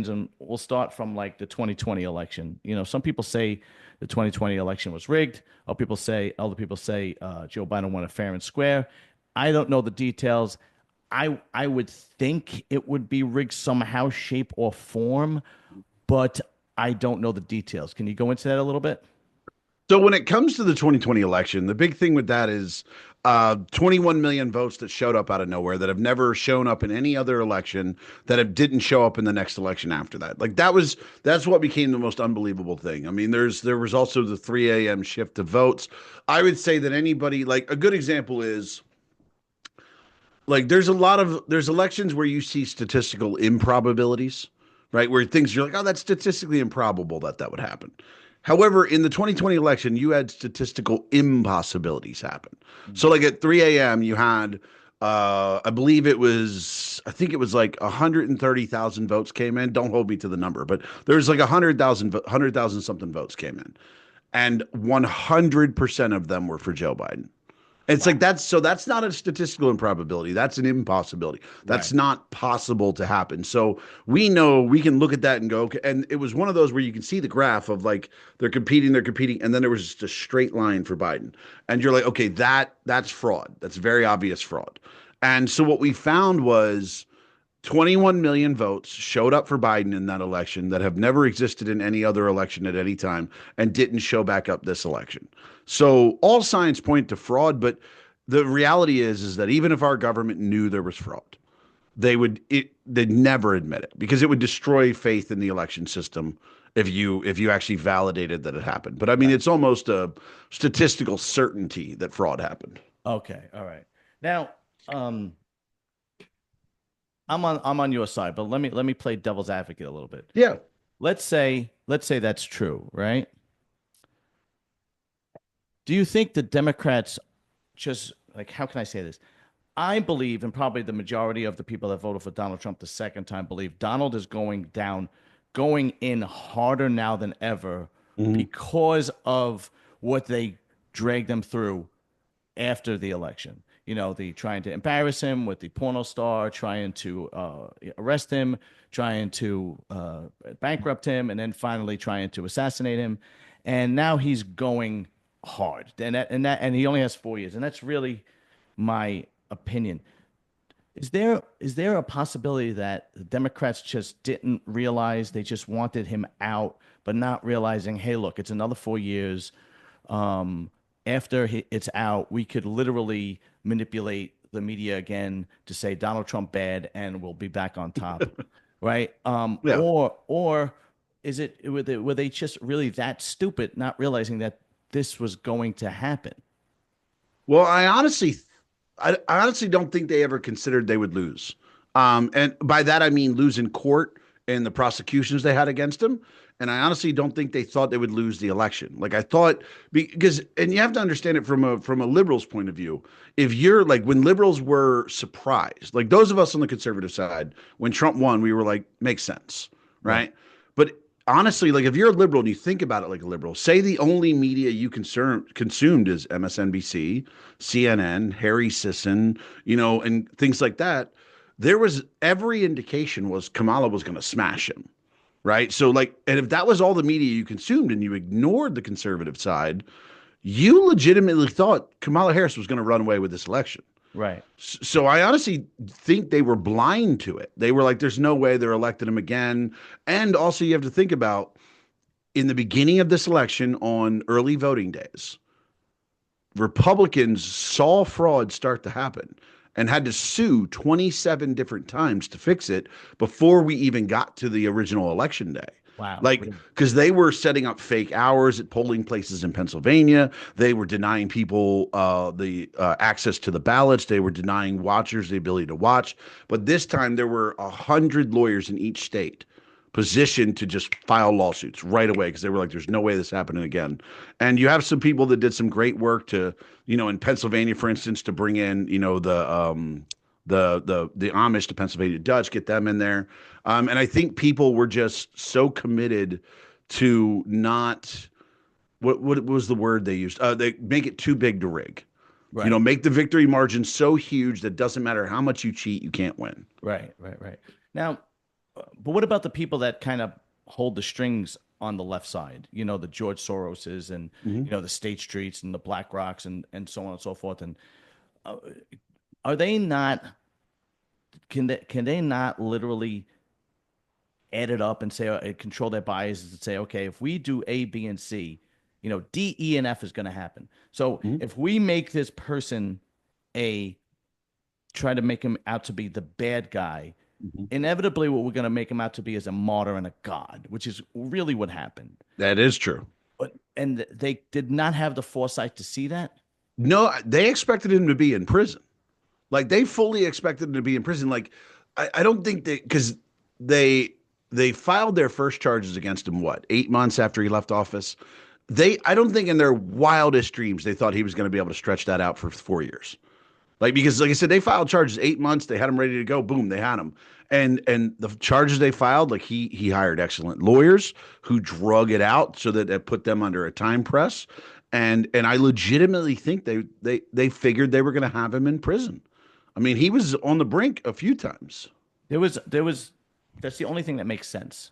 and we'll start from like the 2020 election. Some people say the 2020 election was rigged. Other people say Joe Biden won it fair and square. I don't know the details. I would think it would be rigged somehow, shape, or form, but I don't know the details. Can you go into that a little bit? So when it comes to the 2020 election, the big thing with that is 21 million votes that showed up out of nowhere that have never shown up in any other election didn't show up in the next election after that. Like that's what became the most unbelievable thing. I mean, there was also the 3 a.m. shift of votes. I would say that anybody like a good example is like there's elections where you see statistical improbabilities, right? Where things you're like, oh, that's statistically improbable that would happen. However, in the 2020 election, you had statistical impossibilities happen. So, like at 3 a.m., you had, I think it was like 130,000 votes came in. Don't hold me to the number, but there's like 100,000 something votes came in, and 100% of them were for Joe Biden. It's Wow. like that's not a statistical improbability. That's an impossibility. That's Right. not possible to happen. So we know we can look at that and go, okay. And it was one of those where you can see the graph of like they're competing, and then there was just a straight line for Biden. And you're like, okay, that's fraud. That's very obvious fraud. And so what we found was 21 million votes showed up for Biden in that election that have never existed in any other election at any time and didn't show back up this election. So all signs point to fraud, but the reality is that even if our government knew there was fraud, they'd never admit it because it would destroy faith in the election system if you actually validated that it happened. But I mean, Right. it's almost a statistical certainty that fraud happened. Okay. All right. Now, um, I'm on your side, but let me play devil's advocate a little bit. Yeah. Let's say that's true, right? Do you think the Democrats just like how can I say this? I believe, and probably the majority of the people that voted for Donald Trump the second time believe Donald is going in harder now than ever Mhm. because of what they dragged them through after the election. The trying to embarrass him with the porno star, trying to arrest him, trying to bankrupt him, and then finally trying to assassinate him. And now he's going hard, and he only has 4 years, and that's really my opinion. Is there a possibility that the Democrats just didn't realize they just wanted him out, but not realizing, hey, look, it's another 4 years. Um, After it's out, we could literally manipulate the media again to say Donald Trump bad, and we'll be back on top, right? Yeah. Or were they just really that stupid, not realizing that this was going to happen? Well, I honestly don't think they ever considered they would lose. And by that I mean lose in court and the prosecutions they had against him. And I honestly don't think they thought they would lose the election. Like I thought, because and you have to understand it from a liberal's point of view. If you're like when liberals were surprised, like those of us on the conservative side, when Trump won, we were like, makes sense, Right. right? But honestly, like if you're a liberal and you think about it like a liberal, say the only media you consumed is MSNBC, CNN, Harry Sisson, and things like that. There was every indication was Kamala was going to smash him, right? So like, and if that was all the media you consumed and you ignored the conservative side, you legitimately thought Kamala Harris was going to run away with this election. Right. So I honestly think they were blind to it. They were like, "There's no way they're electing him again." And also, you have to think about in the beginning of this election on early voting days, Republicans saw fraud start to happen and had to sue 27 different times to fix it before we even got to the original election day. Wow. Like, because they were setting up fake hours at polling places in Pennsylvania. They were denying people the access to the ballots. They were denying watchers the ability to watch. But this time, there were 100 lawyers in each state positioned to just file lawsuits right away because they were like, there's no way this happening again. And you have some people that did some great work to, in Pennsylvania, for instance, to bring in, the Amish, the Pennsylvania Dutch, get them in there. And I think people were just so committed to not what was the word they used? They make it too big to rig. Right. Make the victory margin so huge that doesn't matter how much you cheat, you can't win. Right. Right. Right. Now, But what about the people that kind of hold the strings on the left side? You know, the George Soroses and Mhm. the State Streets and the Black Rocks and so on and so forth. And uh, are they not? Can they not literally add it up and say control their biases and say, okay, if we do A, B, and C, D, E, and F is going to happen. So Mhm. if we make this person a try to make him out to be the bad guy, Mhm. inevitably what we're going to make him out to be is a martyr and a god, which is really what happened. That is true. But and they did not have the foresight to see that. No, they expected him to be in prison. Like they fully expected him to be in prison. Like I don't think they because they they filed their first charges against him. What 8 months after he left office? I don't think in their wildest dreams they thought he was going to be able to stretch that out for 4 years. Like because like I said, they filed charges 8 months. They had him ready to go. Boom, they had him. And the charges they filed, like he hired excellent lawyers who drug it out so that it put them under a time press. And I legitimately think they figured they were going to have him in prison. I mean, he was on the brink a few times. There was that's the only thing that makes sense.